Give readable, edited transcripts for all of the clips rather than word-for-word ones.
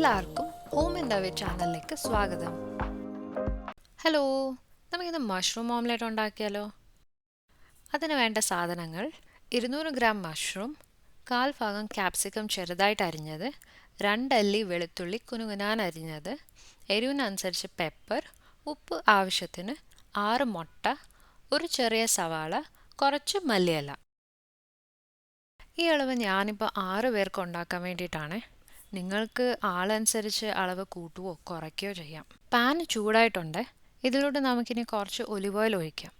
എല്ലാവർക്കും home and away ചാനലിലേക്ക് സ്വാഗതം. ഹലോ, നമുക്കിന്ന് മഷ്റൂം ഓംലെറ്റ് ഉണ്ടാക്കിയാലോ? അതിന് വേണ്ട സാധനങ്ങൾ: 200 ഗ്രാം മഷ്റൂം, 1/4 ഭാഗം ക്യാപ്സിക്കം ചെറുതായിട്ട് അരിഞ്ഞത്, 2 അല്ലി വെളുത്തുള്ളി കുനുകുനാൻ അരിഞ്ഞത്, എരിവിനനുസരിച്ച് പെപ്പർ, ഉപ്പ് ആവശ്യത്തിന്, 6 മുട്ട, ഒരു ചെറിയ സവാള, കുറച്ച് മല്ലിയില. ഈ അളവ് ഞാനിപ്പോൾ 6 പേർക്ക് ഉണ്ടാക്കാൻ വേണ്ടിയിട്ടാണ്. നിങ്ങൾക്ക് ആളനുസരിച്ച് അളവ് കൂട്ടുകയോ കുറയ്ക്കുകയോ ചെയ്യാം. പാൻ ചൂടായിട്ടുണ്ട്. ഇതിലോട്ട് നമുക്കിനി കുറച്ച് ഒലിവ് ഓയിൽ ഒഴിക്കാം.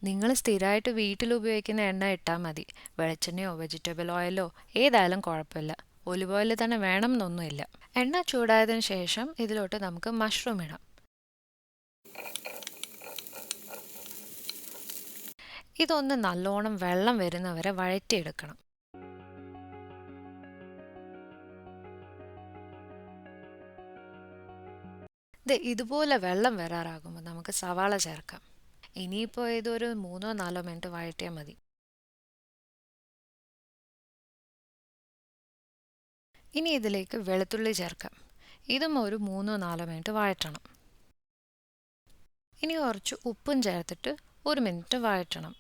നിങ്ങൾ സ്ഥിരമായിട്ട് വീട്ടിൽ ഉപയോഗിക്കുന്ന എണ്ണ ഇട്ടാൽ മതി. വെളിച്ചെണ്ണയോ വെജിറ്റബിൾ ഓയിലോ ഏതായാലും കുഴപ്പമില്ല. ഒലിവ് ഓയിൽ തന്നെ വേണം എന്നൊന്നുമില്ല. എണ്ണ ചൂടായതിനു ശേഷം ഇതിലോട്ട് നമുക്ക് മഷ്റൂം ഇടാം. ഇതൊന്ന് നല്ലോണം വെള്ളം വരുന്നവരെ വഴറ്റിയെടുക്കണം. ഇതുപോലെ വെള്ളം വരാറാകുമ്പോൾ നമുക്ക് സവാള ചേർക്കാം. ഇനിയിപ്പോൾ ഇതൊരു 3-4 മിനിറ്റ് വഴറ്റിയാൽ മതി. ഇനി ഇതിലേക്ക് വെളുത്തുള്ളി ചേർക്കാം. ഇതും ഒരു 3-4 മിനിറ്റ് വഴറ്റണം. ഇനി കുറച്ച് ഉപ്പും ചേർത്തിട്ട് 1 മിനിറ്റ് വഴറ്റണം.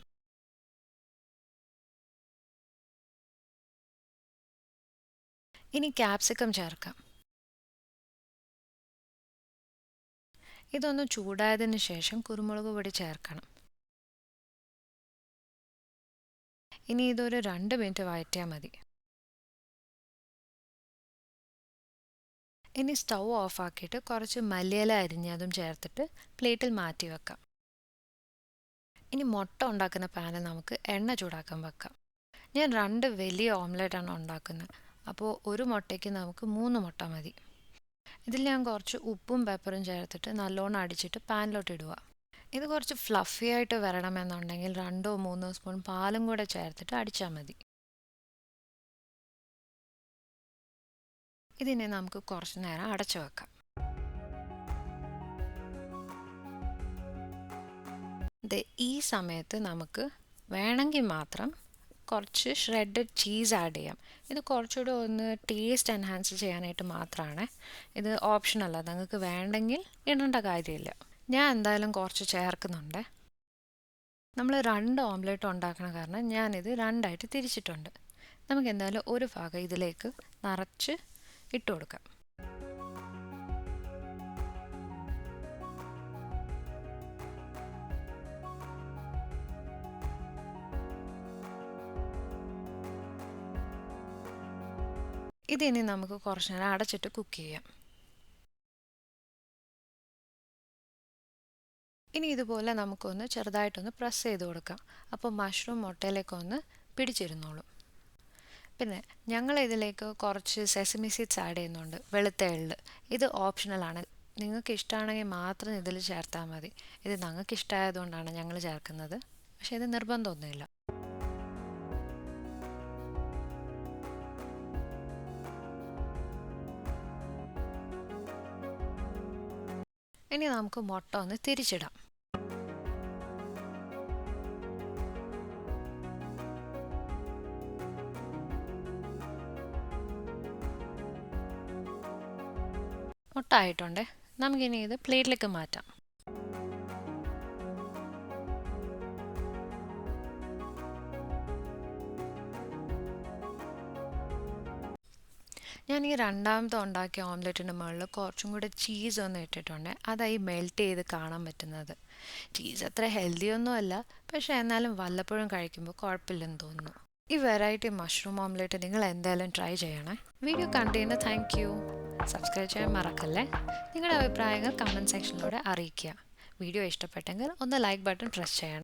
ഇനി ക്യാപ്സിക്കം ചേർക്കാം. ഇതൊന്ന് ചൂടായതിനു ശേഷം കുരുമുളക് പൊടി ചേർക്കണം. ഇനി ഇതൊരു 2 മിനിറ്റ് വഴറ്റിയാൽ മതി. ഇനി സ്റ്റൗ ഓഫാക്കിയിട്ട് കുറച്ച് മല്ലിയില അരിഞ്ഞതും ചേർത്തിട്ട് പ്ലേറ്റിൽ മാറ്റി വെക്കാം. ഇനി മുട്ട ഉണ്ടാക്കുന്ന പാനിൽ നമുക്ക് എണ്ണ ചൂടാക്കാൻ വെക്കാം. ഞാൻ 2 വലിയ ഓംലെറ്റാണ് ഉണ്ടാക്കുന്നത്. അപ്പോൾ ഒരു മുട്ടയ്ക്ക് നമുക്ക് 3 മുട്ട മതി. ഇതിൽ ഞാൻ കുറച്ച് ഉപ്പും പെപ്പറും ചേർത്തിട്ട് നല്ലോണം അടിച്ചിട്ട് പാനിലോട്ട് ഇടുക. ഇത് കുറച്ച് ഫ്ലഫി ആയിട്ട് വരണമെന്നുണ്ടെങ്കിൽ 2-3 സ്പൂൺ പാലും കൂടെ ചേർത്തിട്ട് അടിച്ചാൽ മതി. ഇതിനെ നമുക്ക് കുറച്ച് നേരം അടച്ചു വെക്കാം. ഈ സമയത്ത് നമുക്ക് വേണമെങ്കിൽ മാത്രം കുറച്ച് ഷ്രെഡഡ് ചീസ് ആഡ് ചെയ്യാം. ഇത് കുറച്ചുകൂടെ ഒന്ന് ടേസ്റ്റ് എൻഹാൻസ് ചെയ്യാനായിട്ട് മാത്രമാണ്. ഇത് ഓപ്ഷനല്ല, നിങ്ങൾക്ക് വേണ്ടെങ്കിൽ ഇടേണ്ട കാര്യമില്ല. ഞാൻ എന്തായാലും കുറച്ച് ചേർക്കുന്നുണ്ട്. നമ്മൾ 2 ഓംലെറ്റ് ഉണ്ടാക്കണ കാരണം ഞാനിത് 2ആയിട്ട് തിരിച്ചിട്ടുണ്ട്. നമുക്ക് എന്തായാലും ഒരു ഭാഗം ഇതിലേക്ക് നിറച്ച് ഇട്ട് കൊടുക്കാം. ഇതിനി നമുക്ക് കുറച്ച് നേരം അടച്ചിട്ട് കുക്ക് ചെയ്യാം. ഇനി ഇതുപോലെ നമുക്കൊന്ന് ചെറുതായിട്ടൊന്ന് പ്രസ് ചെയ്ത് കൊടുക്കാം. അപ്പോൾ മഷ്റൂം മുട്ടയിലേക്കൊന്ന് പിടിച്ചിരുന്നോളും. പിന്നെ ഞങ്ങൾ ഇതിലേക്ക് കുറച്ച് സെസമി സീഡ്സ് ആഡ് ചെയ്യുന്നുണ്ട്, വെളുത്ത എള്ള്. ഇത് ഓപ്ഷണലാണ്. നിങ്ങൾക്ക് ഇഷ്ടമാണെങ്കിൽ മാത്രം ഇതിൽ ചേർത്താൽ മതി. ഇത് ഞങ്ങൾക്ക് ഇഷ്ടമായതുകൊണ്ടാണ് ഞങ്ങൾ ചേർക്കുന്നത്. പക്ഷേ ഇത് നിർബന്ധമൊന്നുമില്ല. ഇനി നമുക്ക് മുട്ട ഒന്ന് തിരിച്ചിടാം. മുട്ട ആയിട്ടുണ്ട്. നമുക്കിനി ഇത് പ്ലേറ്റിലേക്ക് മാറ്റാം. ഞാൻ ഈ രണ്ടാമത്തെ ഉണ്ടാക്കിയ ഓംലെറ്റിൻ്റെ മുകളിൽ കുറച്ചും കൂടെ ചീസ് ഒന്ന് ഇട്ടിട്ടുണ്ട്. അതായി മെൽറ്റ് ചെയ്ത് കാണാൻ പറ്റുന്നത്. ചീസ് അത്ര ഹെൽത്തി ഒന്നുമല്ല, പക്ഷേ എന്നാലും വല്ലപ്പോഴും കഴിക്കുമ്പോൾ കുഴപ്പമില്ലെന്ന് തോന്നുന്നു. ഈ വെറൈറ്റി മഷ്റൂം ഓംലെറ്റ് നിങ്ങൾ എന്തായാലും ട്രൈ ചെയ്യണേ. വീഡിയോ കണ്ടതിന് താങ്ക് യു. സബ്സ്ക്രൈബ് ചെയ്യാൻ മറക്കല്ലേ. നിങ്ങളുടെ അഭിപ്രായങ്ങൾ കമൻറ്റ് സെക്ഷനിലൂടെ അറിയിക്കുക. വീഡിയോ ഇഷ്ടപ്പെട്ടെങ്കിൽ ഒന്ന് ലൈക്ക് ബട്ടൺ പ്രസ് ചെയ്യണം.